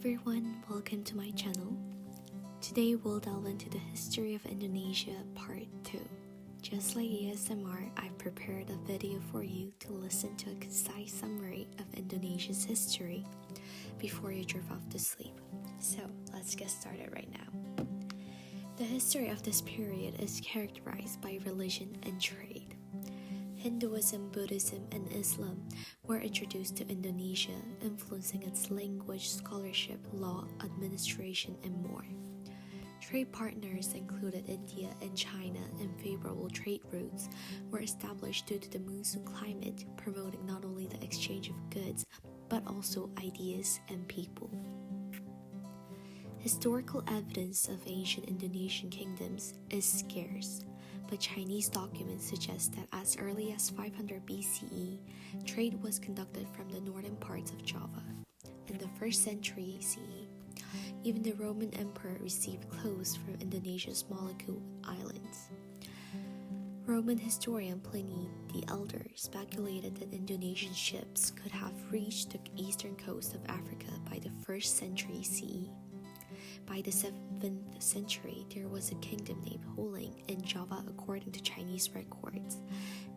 everyone, welcome to my channel. Today we'll delve into the history of Indonesia part 2. Just like ASMR, I've prepared a video for you to listen to a concise summary of Indonesia's history before you drift off to sleep. So let's get started right now. The history of this period is characterized by religion and trade. Hinduism, Buddhism, and Islam were introduced to Indonesia, influencing its language, scholarship, law, administration, and more. Trade partners included India and China, and favorable trade routes were established due to the monsoon climate, promoting not only the exchange of goods, but also ideas and people. Historical evidence of ancient Indonesian kingdoms is scarce, but Chinese documents suggest that as early as 500 BCE, trade was conducted from the northern parts of Java. In the 1st century CE, even the Roman Emperor received clothes from Indonesia's Maluku Islands. Roman historian Pliny the Elder speculated that Indonesian ships could have reached the eastern coast of Africa by the 1st century CE. By the 7th century, there was a kingdom named Holing in Java according to Chinese records,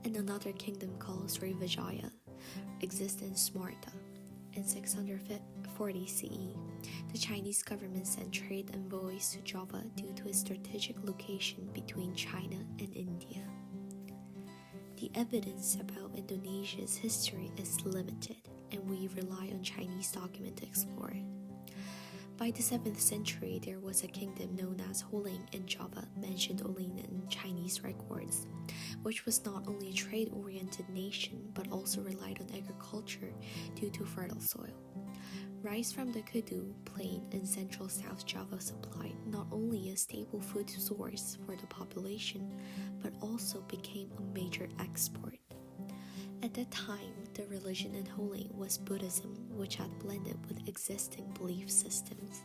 and another kingdom called Srivijaya existed in Smarta. In 640 CE, the Chinese government sent trade envoys to Java due to its strategic location between China and India. The evidence about Indonesia's history is limited, and we rely on Chinese documents to explore it. By the 7th century, there was a kingdom known as Holing in Java, mentioned only in Chinese records, which was not only a trade-oriented nation but also relied on agriculture due to fertile soil. Rice from the Kudu plain in central South Java supplied not only a stable food source for the population, but also became a major export. At that time, the religion in Holing was Buddhism, which had blended with existing belief systems.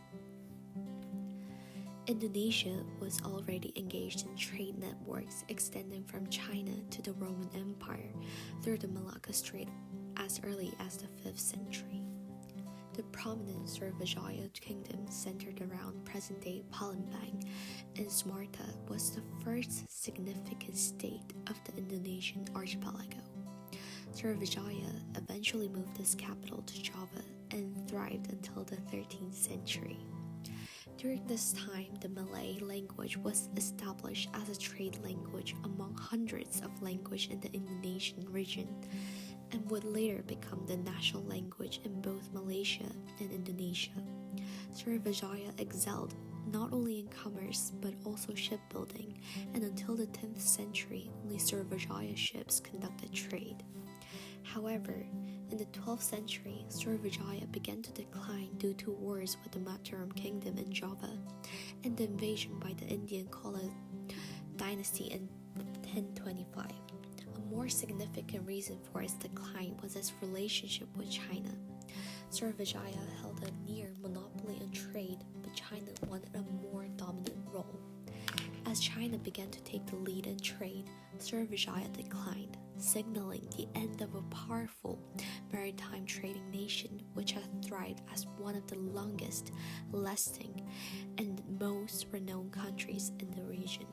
Indonesia was already engaged in trade networks extending from China to the Roman Empire through the Malacca Strait as early as the 5th century. The prominent Srivijaya kingdom centered around present-day Palembang and Smarta was the first significant state of the Indonesian archipelago. Srivijaya eventually moved its capital to Java and thrived until the 13th century. During this time, the Malay language was established as a trade language among hundreds of languages in the Indonesian region and would later become the national language in both Malaysia and Indonesia. Srivijaya excelled not only in commerce but also shipbuilding, and until the 10th century, only Srivijaya ships conducted trade. However, in the 12th century, Srivijaya began to decline due to wars with the Mataram Kingdom in Java and the invasion by the Indian Chola dynasty in 1025. A more significant reason for its decline was its relationship with China. Srivijaya held a near monopoly on trade, but China wanted a more dominant role. As China began to take the lead in trade, Srivijaya declined, signaling the end of a powerful maritime trading nation which had thrived as one of the longest lasting and most renowned countries in the region.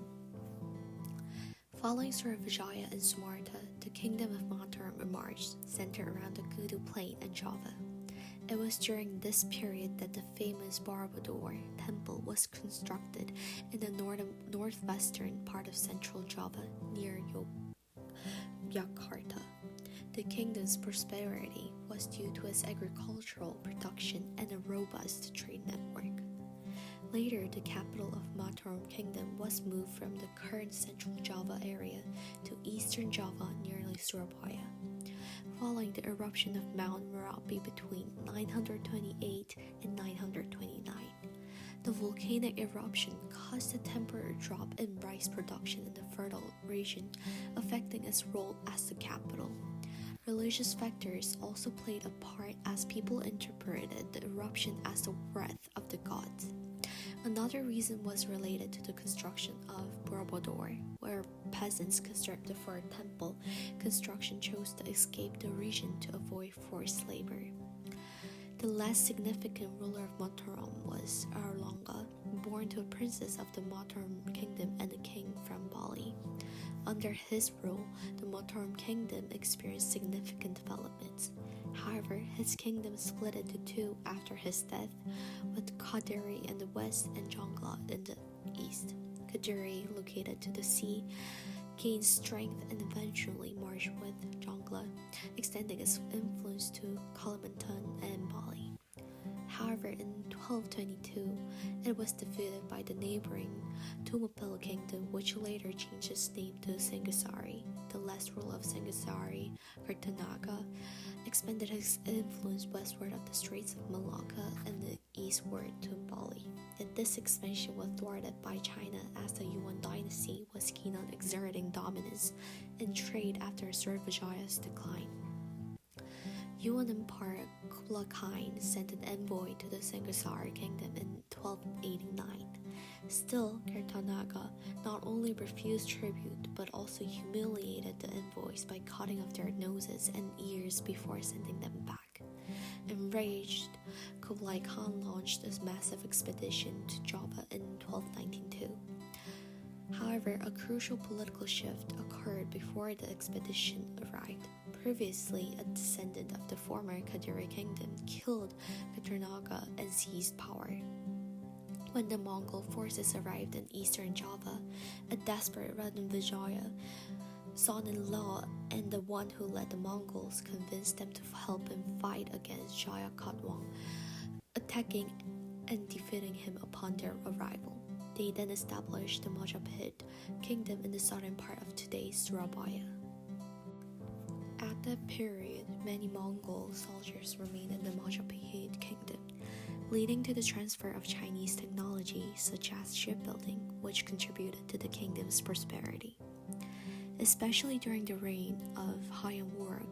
Following Srivijaya and Smarta, the kingdom of Mataram emerged, centered around the Kudu Plain and Java. It was during this period that the famous Borobudur temple was constructed in the northwestern part of central Java near Yogyakarta. The kingdom's prosperity was due to its agricultural production and a robust trade network. Later, the capital of Mataram Kingdom was moved from the current central Java area to eastern Java near Surabaya. Following the eruption of Mount Merapi between 928 and 929, the volcanic eruption caused a temporary drop in rice production in the fertile region, affecting its role as the capital. Religious factors also played a part as people interpreted the eruption as the wrath of the gods. Another reason was related to the construction of Borobudur, where peasants constructed for a temple. Construction chose to escape the region to avoid forced labor. The last significant ruler of Mataram was Airlangga, born to a princess of the Mataram kingdom and a king from Bali. Under his rule, the Mataram kingdom experienced significant developments. However, his kingdom split into two after his death, with Kadiri in the west and Jonglot in the east. Kadiri, located to the sea, gained strength and eventually merged with Jonglot, extending its influence to Kalimantan and Bali. However, in 1222, it was defeated by the neighboring Tumapel kingdom, which later changed its name to Singasari. The last ruler of Singasari, Kartanaka, expanded his influence westward of the Straits of Malacca and the eastward to Bali. Yet this expansion was thwarted by China as the Yuan dynasty was keen on exerting dominance in trade after Srivijaya's decline. Yuan Emperor Kublai Khan sent an envoy to the Singasari kingdom in 1289. Still, Kartanaka not only refused tribute but also humiliated the envoys by cutting off their noses and ears before sending them back. Enraged, Kublai Khan launched a massive expedition to Java in 1292. However, a crucial political shift occurred before the expedition arrived. Previously, a descendant of the former Kadiri kingdom killed Kartanaka and seized power. When the Mongol forces arrived in eastern Java, a desperate Vijaya, son-in-law and the one who led the Mongols, convinced them to help him fight against Jaya Khatwang, attacking and defeating him upon their arrival. They then established the Majapahit kingdom in the southern part of today's Surabaya. At that period, many Mongol soldiers remained in the Majapahit kingdom, leading to the transfer of Chinese technology such as shipbuilding, which contributed to the kingdom's prosperity. Especially during the reign of Hayam Wurg,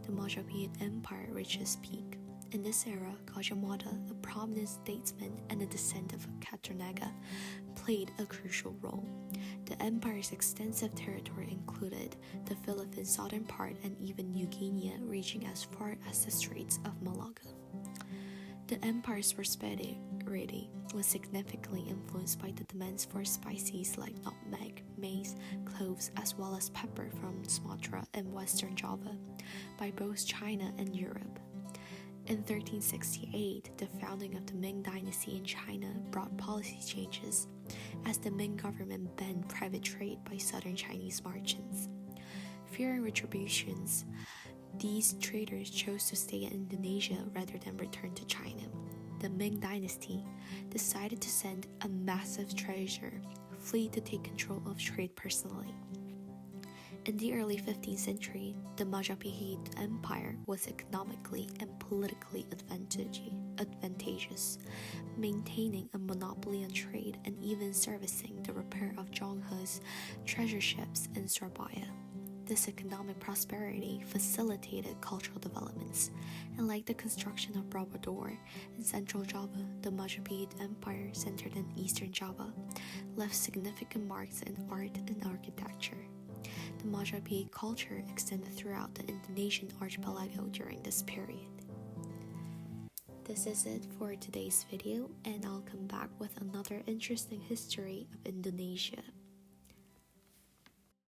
the Majapahit Empire reached its peak. In this era, Gajah Mada, a prominent statesman and a descendant of Katarnaga, played a crucial role. The empire's extensive territory included the Philippine southern part and even New Guinea, reaching as far as the Straits of Malacca. The empire's prosperity was significantly influenced by the demands for spices like nutmeg, mace, cloves, as well as pepper from Sumatra and western Java by both China and Europe. In 1368, the founding of the Ming dynasty in China brought policy changes, as the Ming government banned private trade by southern Chinese merchants. Fearing retributions, these traders chose to stay in Indonesia rather than return to China. The Ming dynasty decided to send a massive treasure fleet to take control of trade personally. In the early 15th century, the Majapahit Empire was economically and politically advantageous, maintaining a monopoly on trade and even servicing the repair of Zhong He's treasure ships in Surabaya. This economic prosperity facilitated cultural developments, and like the construction of Borobudur in central Java, the Majapahit Empire, centered in eastern Java, left significant marks in art and architecture. The Majapahit culture extended throughout the Indonesian archipelago during this period. This is it for today's video, and I'll come back with another interesting history of Indonesia.